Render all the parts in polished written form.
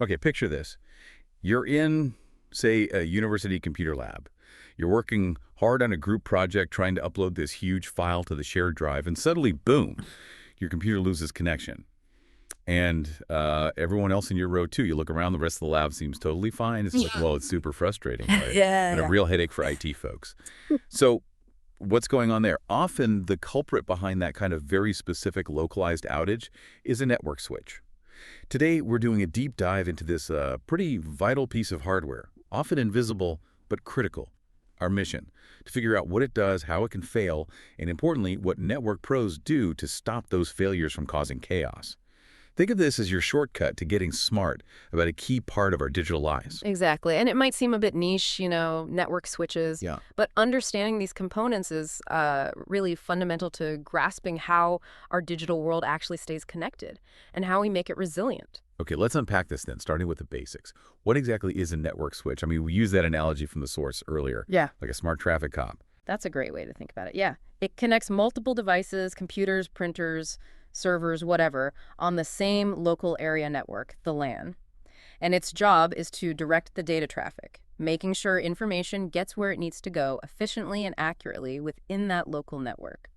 Okay, picture this. You're in, say, a university computer lab. You're working hard on a group project trying to upload this huge file to the shared drive, and suddenly, boom, your computer loses connection. And everyone else in your row, too. You look around, the rest of the lab seems totally fine. It's like, well, it's super frustrating, right? And a Yeah. real headache for IT folks. So what's going on there? Often the culprit behind that kind of very specific localized outage is a network switch. Today, we're doing a deep dive into this pretty vital piece of hardware, often invisible but critical. Our mission, to figure out what it does, how it can fail, and importantly, what network pros do to stop those failures from causing chaos. Think of this as your shortcut to getting smart about a key part of our digital lives. Exactly. And it might seem a bit niche, network switches, Yeah. but understanding these components is really fundamental to grasping how our digital world actually stays connected and how we make it resilient. Okay, let's unpack this then, starting with the basics. What exactly is a network switch? I mean, we used that analogy from the source earlier, Yeah. like a smart traffic cop. That's a great way to think about it. Yeah. It connects multiple devices, computers, printers, servers, whatever, on the same local area network, the LAN. And its job is to direct the data traffic, making sure information gets where it needs to go efficiently and accurately within that local network.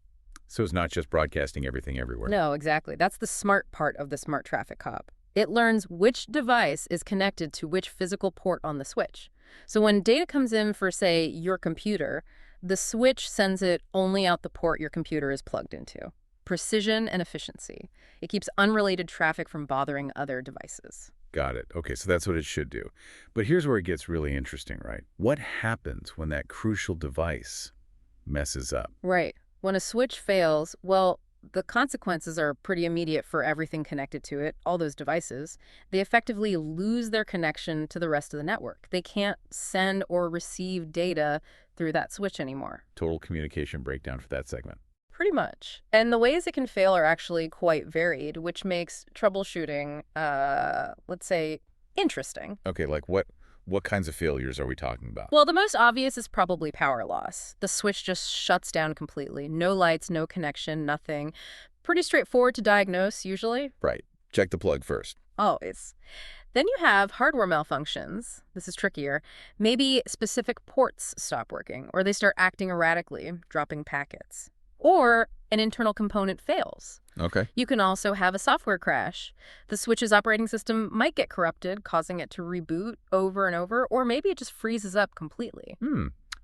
So it's not just broadcasting everything everywhere. No, exactly. That's the smart part of the smart traffic cop. It learns which device is connected to which physical port on the switch. So when data comes in for, say, your computer, the switch sends it only out the port your computer is plugged into. Precision and efficiency. It keeps unrelated traffic from bothering other devices. Got it. Okay, so that's what it should do. But here's where it gets really interesting, right? What happens when that crucial device messes up? Right. When a switch fails, well, the consequences are pretty immediate for everything connected to it, all those devices. They effectively lose their connection to the rest of the network. They can't send or receive data through that switch anymore. Total communication breakdown for that segment. Pretty much. And the ways it can fail are actually quite varied, which makes troubleshooting, let's say, interesting. Okay, like what kinds of failures are we talking about? Well, the most obvious is probably power loss. The switch just shuts down completely. No lights, no connection, nothing. Pretty straightforward to diagnose, usually. Right. Check the plug first. Always. Then you have hardware malfunctions. This is trickier. Maybe specific ports stop working, or they start acting erratically, dropping packets. Or an internal component fails. Okay. You can also have a software crash. The switch's operating system might get corrupted, causing it to reboot over and over, or maybe it just freezes up completely.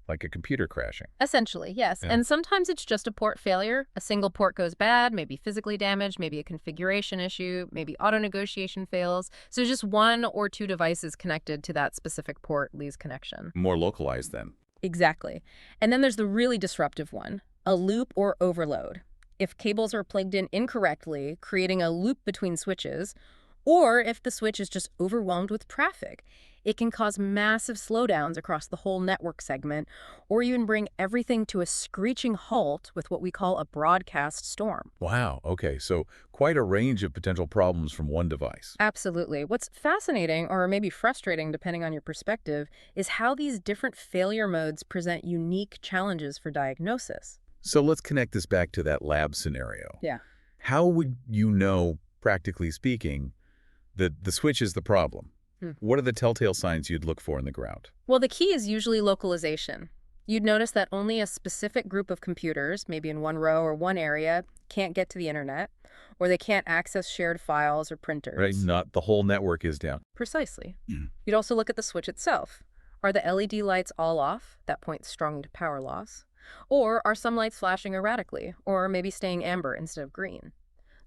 Like a computer crashing. Essentially, yes. Yeah. And sometimes it's just a port failure. A single port goes bad, maybe physically damaged, maybe a configuration issue, maybe auto-negotiation fails. So just one or two devices connected to that specific port lose connection. More localized then. Exactly. And then there's the really disruptive one, a loop or overload. If cables are plugged in incorrectly, creating a loop between switches, or if the switch is just overwhelmed with traffic, it can cause massive slowdowns across the whole network segment, or even bring everything to a screeching halt with what we call a broadcast storm. Wow. Okay, so quite a range of potential problems from one device. Absolutely. What's fascinating, or maybe frustrating depending on your perspective, is how these different failure modes present unique challenges for diagnosis. So let's connect this back to that lab scenario. Yeah. How would you know, practically speaking, that the switch is the problem? What are the telltale signs you'd look for in the ground? Well, the key is usually localization. You'd notice that only a specific group of computers, maybe in one row or one area, can't get to the internet, or they can't access shared files or printers. Right? Not the whole network is down. Precisely. You'd also look at the switch itself. Are the LED lights all off? That points strong to power loss. Or are some lights flashing erratically, or maybe staying amber instead of green?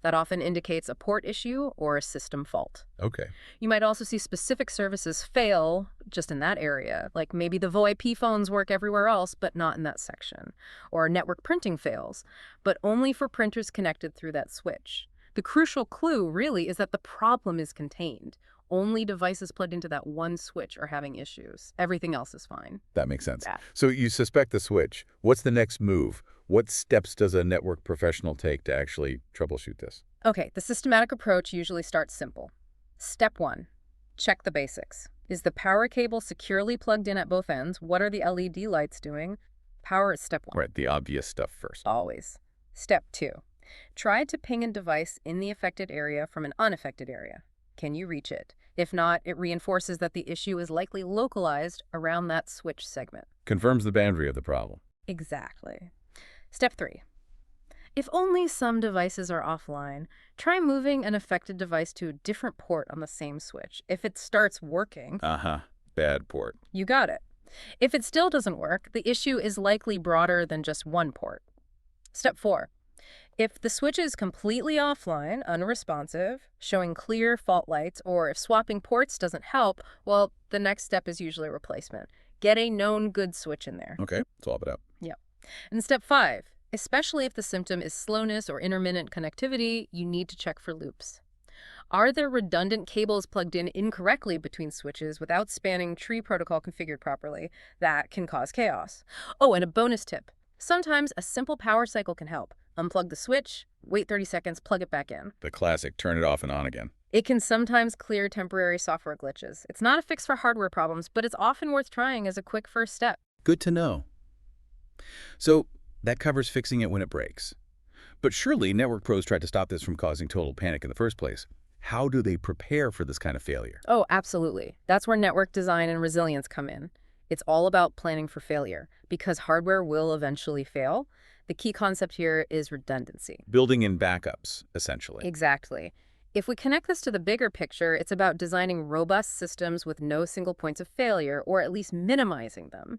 That often indicates a port issue or a system fault. Okay. You might also see specific services fail just in that area, like maybe the VoIP phones work everywhere else, but not in that section. Or network printing fails, but only for printers connected through that switch. The crucial clue, really, is that the problem is contained. Only devices plugged into that one switch are having issues. Everything else is fine. That makes sense. Yeah. So you suspect the switch. What's the next move? What steps does a network professional take to actually troubleshoot this? Okay, the systematic approach usually starts simple. Step 1, check the basics. Is the power cable securely plugged in at both ends? What are the LED lights doing? Power is step 1. Right, the obvious stuff first. Always. Step 2, try to ping a device in the affected area from an unaffected area. Can you reach it? If not, it reinforces that the issue is likely localized around that switch segment. Confirms the boundary of the problem. Exactly. Step 3. If only some devices are offline, try moving an affected device to a different port on the same switch. If it starts working, Uh-huh. Bad port. you got it. If it still doesn't work, the issue is likely broader than just one port. Step 4. If the switch is completely offline, unresponsive, showing clear fault lights, or if swapping ports doesn't help, well, the next step is usually replacement. Get a known good switch in there. Okay, swap it out. Yep. And step 5. Especially if the symptom is slowness or intermittent connectivity, you need to check for loops. Are there redundant cables plugged in incorrectly between switches without spanning tree protocol configured properly? That can cause chaos. Oh, and a bonus tip. Sometimes a simple power cycle can help. Unplug the switch, wait 30 seconds, plug it back in. The classic turn it off and on again. It can sometimes clear temporary software glitches. It's not a fix for hardware problems, but it's often worth trying as a quick first step. Good to know. So that covers fixing it when it breaks. But surely network pros tried to stop this from causing total panic in the first place. How do they prepare for this kind of failure? Oh, absolutely. That's where network design and resilience come in. It's all about planning for failure. Because hardware will eventually fail, the key concept here is redundancy. Building in backups, essentially. Exactly. If we connect this to the bigger picture, it's about designing robust systems with no single points of failure, or at least minimizing them.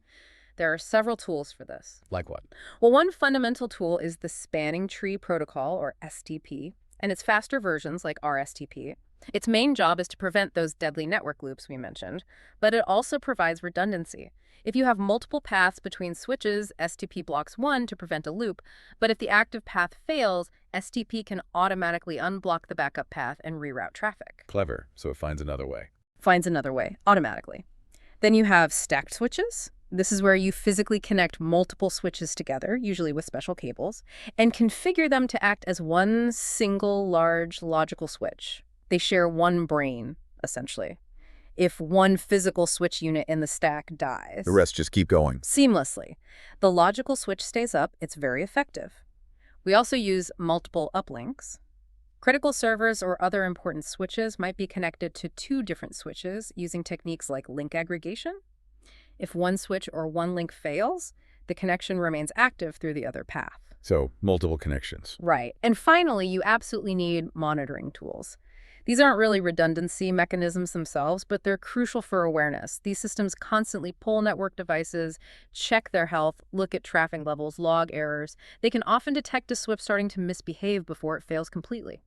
There are several tools for this. Like what? Well, one fundamental tool is the Spanning Tree Protocol, or STP, and its faster versions like RSTP. Its main job is to prevent those deadly network loops we mentioned, but it also provides redundancy. If you have multiple paths between switches, STP blocks one to prevent a loop, but if the active path fails, STP can automatically unblock the backup path and reroute traffic. Clever, so it finds another way. Finds another way, automatically. Then you have stacked switches. This is where you physically connect multiple switches together, usually with special cables, and configure them to act as one single large logical switch. They share one brain, essentially. If one physical switch unit in the stack dies, The rest just keep going. seamlessly, the logical switch stays up. It's very effective. We also use multiple uplinks. Critical servers or other important switches might be connected to two different switches using techniques like link aggregation. If one switch or one link fails, the connection remains active through the other path. So, multiple connections. Right. And finally, you absolutely need monitoring tools. These aren't really redundancy mechanisms themselves, but they're crucial for awareness. These systems constantly pull network devices, check their health, look at traffic levels, log errors. They can often detect a switch starting to misbehave before it fails completely.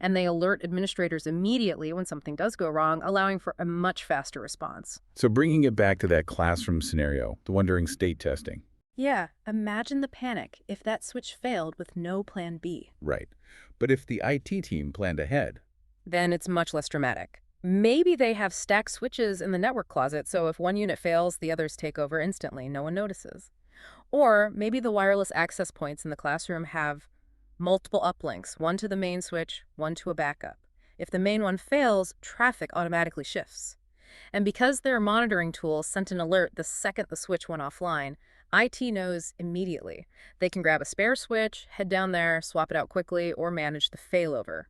And they alert administrators immediately when something does go wrong, allowing for a much faster response. So bringing it back to that classroom scenario, the one during state testing. Yeah, imagine the panic if that switch failed with no plan B. Right. But if the IT team planned ahead, Then it's much less dramatic. Maybe they have stacked switches in the network closet, so if one unit fails, the others take over instantly. No one notices. Or maybe the wireless access points in the classroom have multiple uplinks, one to the main switch, one to a backup. If the main one fails, traffic automatically shifts. And because their monitoring tool sent an alert the second the switch went offline, IT knows immediately. They can grab a spare switch, head down there, swap it out quickly, or manage the failover.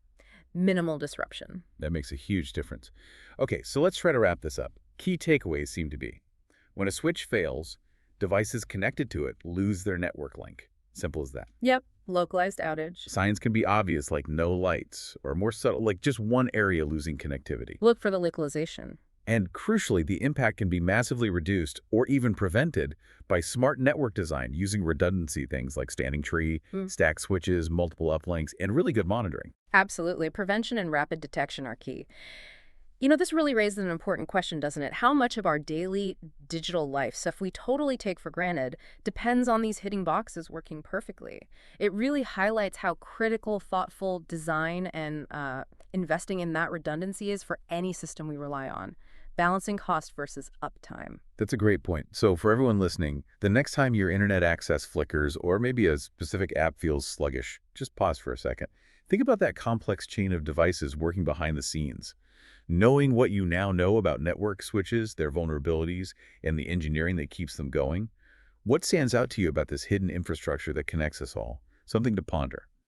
Minimal disruption. that makes a huge difference. Okay, so let's try to wrap this up. Key takeaways seem to be, when a switch fails, devices connected to it lose their network link. Simple as that. Yep, localized outage. Signs can be obvious, like no lights, or more subtle, like just one area losing connectivity. Look for the localization. And crucially, the impact can be massively reduced or even prevented by smart network design using redundancy, things like standing tree, stack switches, multiple uplinks, and really good monitoring. Absolutely. Prevention and rapid detection are key. This really raises an important question, doesn't it? How much of our daily digital life, stuff we totally take for granted, depends on these hitting boxes working perfectly? It really highlights how critical, thoughtful design and investing in that redundancy is for any system we rely on. Balancing cost versus uptime. That's a great point. So for everyone listening, the next time your internet access flickers or maybe a specific app feels sluggish, just pause for a second. Think about that complex chain of devices working behind the scenes. Knowing what you now know about network switches, their vulnerabilities, and the engineering that keeps them going, what stands out to you about this hidden infrastructure that connects us all? Something to ponder.